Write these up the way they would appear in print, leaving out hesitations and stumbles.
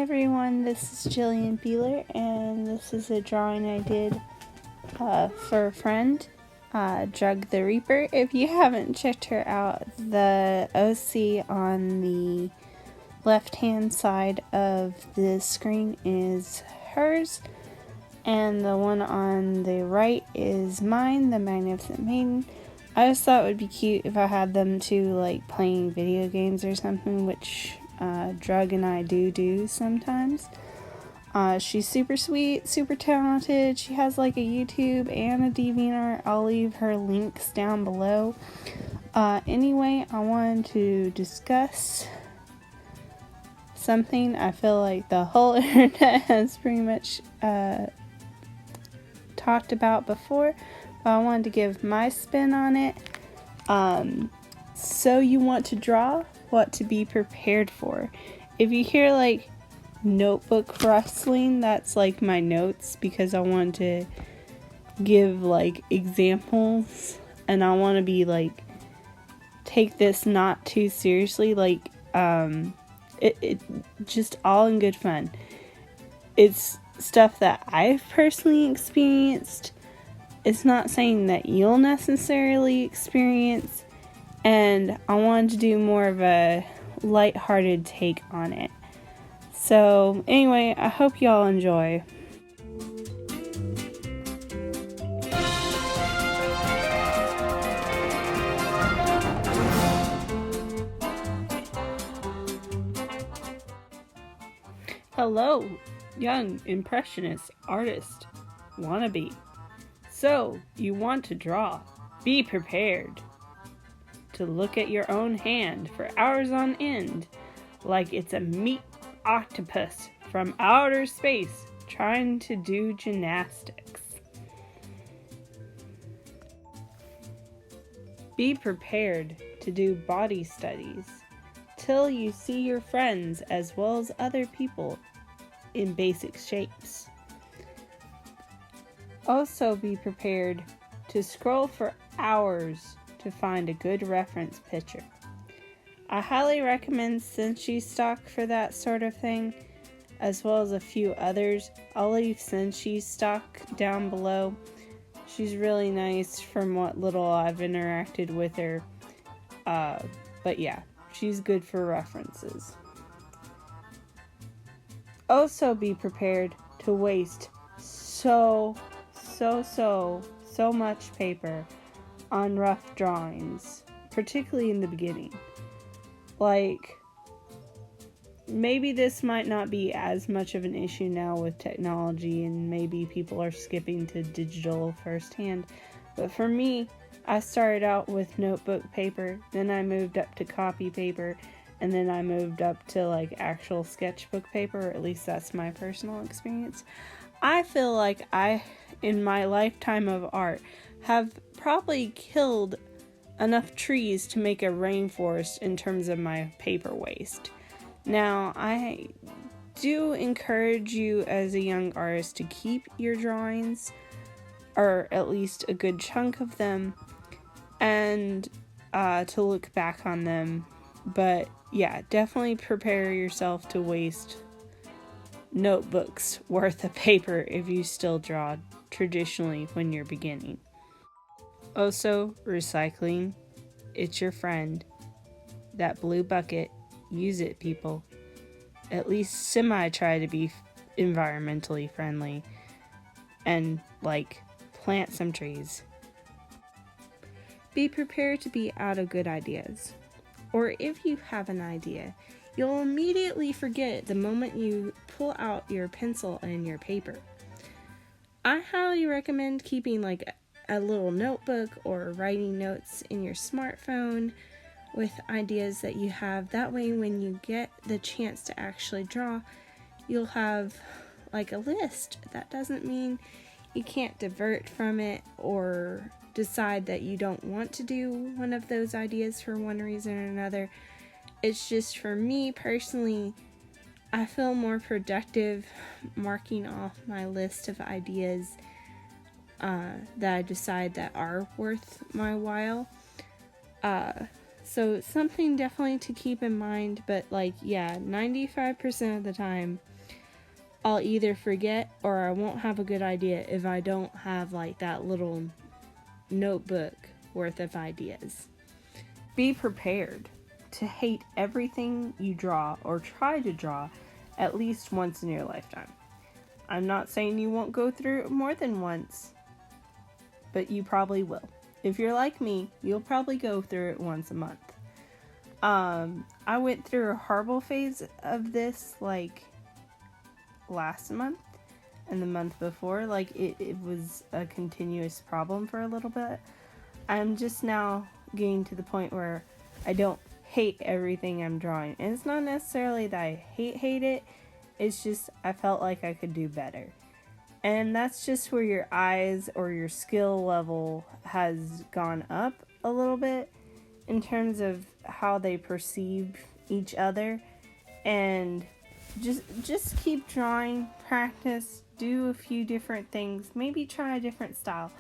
everyone, this is Jillian Beeler, and this is a drawing I did for a friend, Drug the Reaper. If you haven't checked her out, the OC on the left-hand side of the screen is hers, and the one on the right is mine, the Magnificent Maiden. I just thought it would be cute if I had them two, like, playing video games or something, which Drug and I do sometimes. She's super sweet, super talented. She has like a YouTube and a DeviantArt. I'll leave her links down below. Anyway, I wanted to discuss something I feel like the whole internet has pretty much talked about before, but I wanted to give my spin on it. So you want to draw? What to be prepared for. If you hear like notebook rustling, that's like my notes, because I want to give like examples, and I want to be like, take this not too seriously, like it just all in good fun. It's stuff that I've personally experienced. It's not saying that you'll necessarily experience, and I wanted to do more of a lighthearted take on it. So anyway, I hope y'all enjoy. Hello, young impressionist artist wannabe. So, you want to draw. Be prepared to look at your own hand for hours on end, like it's a meat octopus from outer space trying to do gymnastics. Be prepared to do body studies till you see your friends as well as other people in basic shapes. Also be prepared to scroll for hours to find a good reference picture. I highly recommend Senshi stock for that sort of thing, as well as a few others. I'll leave Senshi's stock down below. She's really nice from what little I've interacted with her. But yeah, she's good for references. Also be prepared to waste so much paper on rough drawings, particularly in the beginning. Like, maybe this might not be as much of an issue now with technology, and maybe people are skipping to digital firsthand, but for me, I started out with notebook paper, then I moved up to copy paper, and then I moved up to like actual sketchbook paper, or at least that's my personal experience. I feel like I, in my lifetime of art, have probably killed enough trees to make a rainforest in terms of my paper waste. Now, I do encourage you as a young artist to keep your drawings, or at least a good chunk of them, and to look back on them. But yeah, definitely prepare yourself to waste notebooks worth of paper if you still draw traditionally when you're beginning. Also, recycling, it's your friend. That blue bucket, use it, people. At least semi-try to be environmentally friendly and like plant some trees. Be prepared to be out of good ideas. Or if you have an idea, you'll immediately forget it the moment you pull out your pencil and your paper. I highly recommend keeping like a little notebook or writing notes in your smartphone with ideas that you have. That way when you get the chance to actually draw, you'll have like a list. That doesn't mean you can't divert from it or decide that you don't want to do one of those ideas for one reason or another. It's just, for me personally, I feel more productive marking off my list of ideas that I decide that are worth my while. So something definitely to keep in mind, but like, yeah, 95% of the time, I'll either forget or I won't have a good idea if I don't have like that little notebook worth of ideas. Be prepared to hate everything you draw or try to draw at least once in your lifetime. I'm not saying you won't go through it more than once, but you probably will. If you're like me, you'll probably go through it once a month. I went through a horrible phase of this like last month and the month before. Like it was a continuous problem for a little bit. I'm just now getting to the point where I don't hate everything I'm drawing. And it's not necessarily that I hate it. It's just I felt like I could do better. And that's just where your eyes or your skill level has gone up a little bit in terms of how they perceive each other. And just keep drawing, practice, do a few different things, maybe try a different style,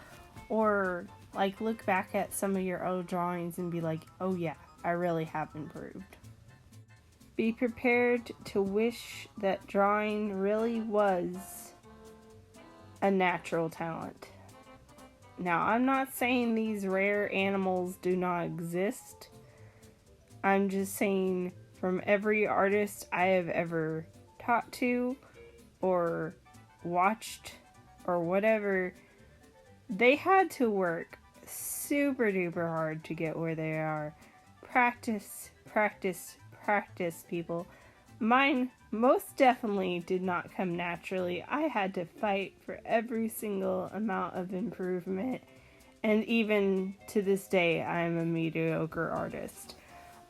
or like look back at some of your old drawings and be like, oh yeah, I really have improved. Be prepared to wish that drawing really was a natural talent. Now, I'm not saying these rare animals do not exist. I'm just saying from every artist I have ever talked to or watched or whatever, they had to work super duper hard to get where they are. Practice, practice, practice, people. Mine most definitely did not come naturally. I had to fight for every single amount of improvement, and even to this day, I'm a mediocre artist.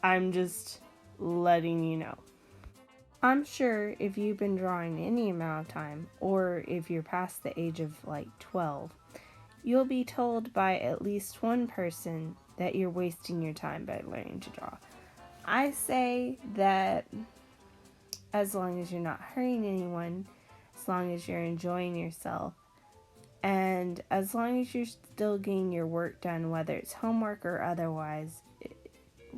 I'm just letting you know. I'm sure if you've been drawing any amount of time, or if you're past the age of like 12, you'll be told by at least one person that you're wasting your time by learning to draw. I say that as long as you're not hurting anyone, as long as you're enjoying yourself, and as long as you're still getting your work done, whether it's homework or otherwise,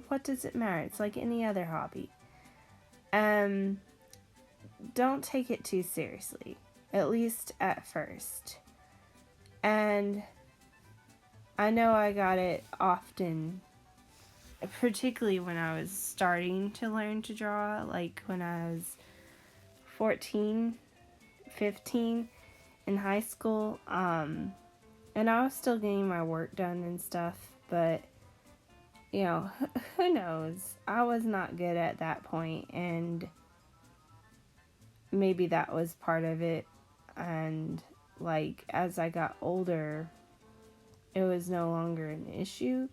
what does it matter? It's like any other hobby. Don't take it too seriously, at least at first. And I know I got it often, particularly when I was starting to learn to draw, like when I was 14, 15 in high school, and I was still getting my work done and stuff, but, you know, who knows? I was not good at that point, and maybe that was part of it, and, like, as I got older, it was no longer an issue.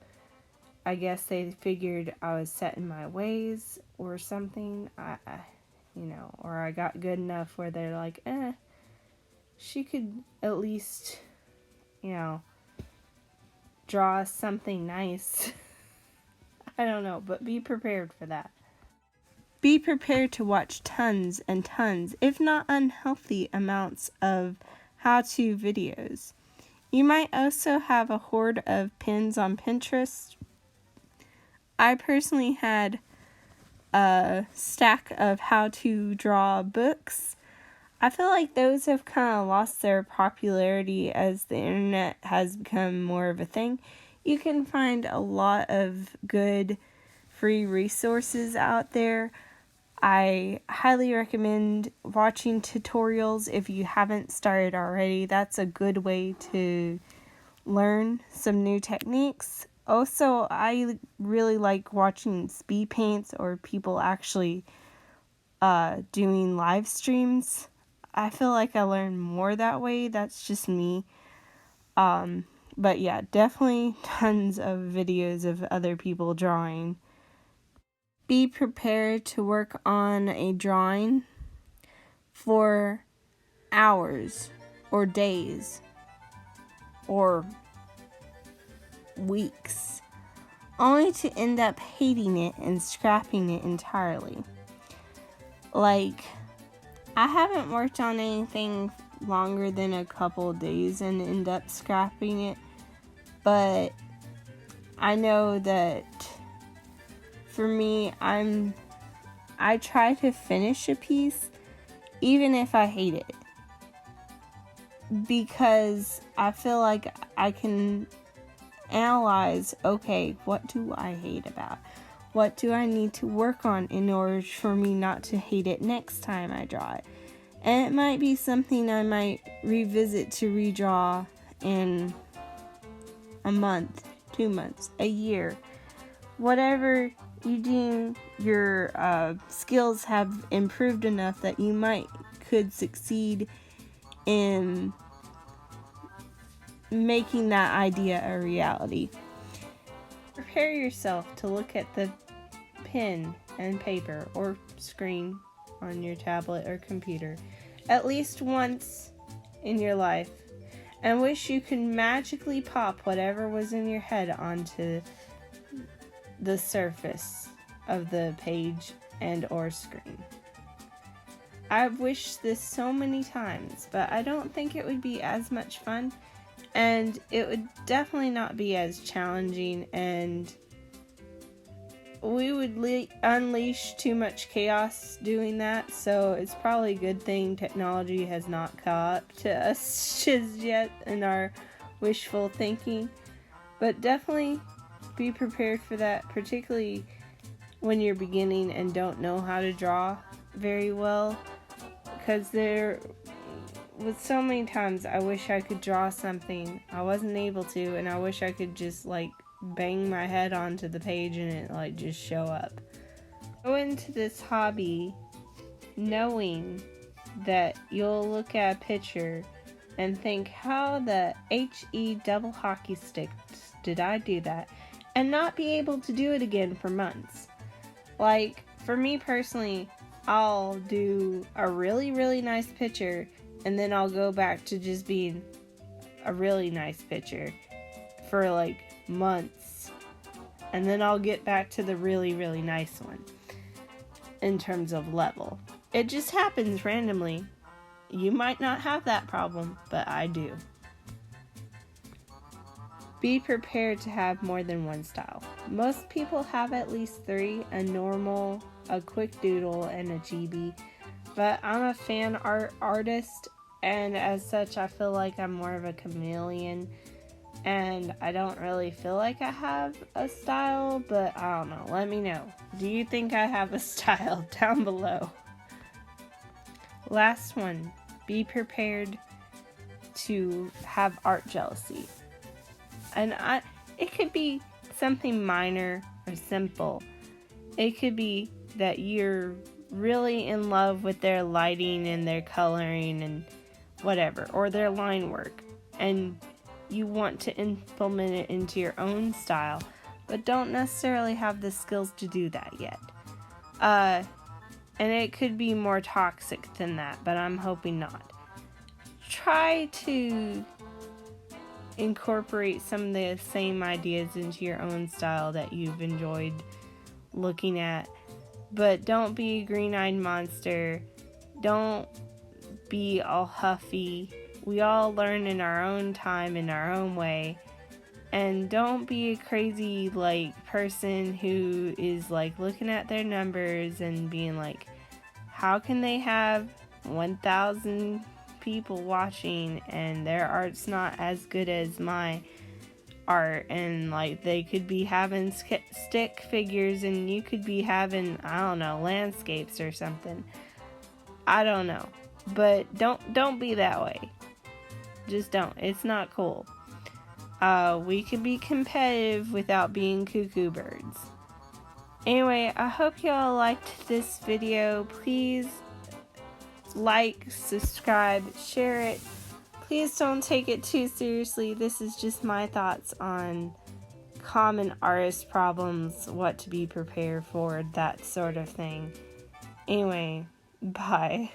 I guess they figured I was set in my ways or something, or I got good enough where they're like, she could at least, draw something nice. I don't know, but be prepared for that. Be prepared to watch tons and tons, if not unhealthy amounts of how-to videos. You might also have a horde of pins on Pinterest. I personally had a stack of how to draw books. I feel like those have kind of lost their popularity as the internet has become more of a thing. You can find a lot of good free resources out there. I highly recommend watching tutorials if you haven't started already. That's a good way to learn some new techniques. Also, I really like watching speed paints or people actually doing live streams. I feel like I learn more that way. That's just me. But yeah, definitely tons of videos of other people drawing. Be prepared to work on a drawing for hours or days or weeks, only to end up hating it and scrapping it entirely. Like, I haven't worked on anything longer than a couple days and end up scrapping it, but I know that for me, I try to finish a piece even if I hate it. Because I feel like I can analyze, okay, what do I hate about? What do I need to work on in order for me not to hate it next time I draw it? And it might be something I might revisit to redraw in a month, 2 months, a year. Whatever you deem your skills have improved enough that you could succeed in making that idea a reality. Prepare yourself to look at the pen and paper or screen on your tablet or computer at least once in your life and wish you could magically pop whatever was in your head onto the surface of the page and or screen. I've wished this so many times, but I don't think it would be as much fun, and it would definitely not be as challenging, and we would unleash too much chaos doing that, so it's probably a good thing technology has not caught up to us just yet in our wishful thinking. But definitely be prepared for that, particularly when you're beginning and don't know how to draw very well, because there was so many times I wish I could draw something, I wasn't able to, and I wish I could just bang my head onto the page and it just show up. Go into this hobby knowing that you'll look at a picture and think, how the HE double hockey sticks did I do that? And not be able to do it again for months. For me personally, I'll do a really, really nice picture and then I'll go back to just being a really nice picture for months. And then I'll get back to the really, really nice one in terms of level. It just happens randomly. You might not have that problem, but I do. Be prepared to have more than one style. Most people have at least 3, a normal, a quick doodle, and a GB. But I'm a fan art artist, and as such, I feel like I'm more of a chameleon. And I don't really feel like I have a style, but I don't know. Let me know. Do you think I have a style? Down below. Last one. Be prepared to have art jealousy. And it could be something minor or simple. It could be that you're really in love with their lighting and their coloring and whatever, or their line work, and you want to implement it into your own style, but don't necessarily have the skills to do that yet. And it could be more toxic than that, but I'm hoping not. Try to incorporate some of the same ideas into your own style that you've enjoyed looking at, but don't be a green-eyed monster. Don't be all huffy. We all learn in our own time, in our own way. And don't be a crazy person who is looking at their numbers and being how can they have 1,000 people watching and their art's not as good as my art, and they could be having stick figures and you could be having, I don't know, landscapes or something. I don't know, but don't be that way. Just don't. It's not cool. We can be competitive without being cuckoo birds. Anyway, I hope y'all liked this video. Please subscribe, share it. Please don't take it too seriously. This is just my thoughts on common artist problems, what to be prepared for, that sort of thing. Anyway, bye.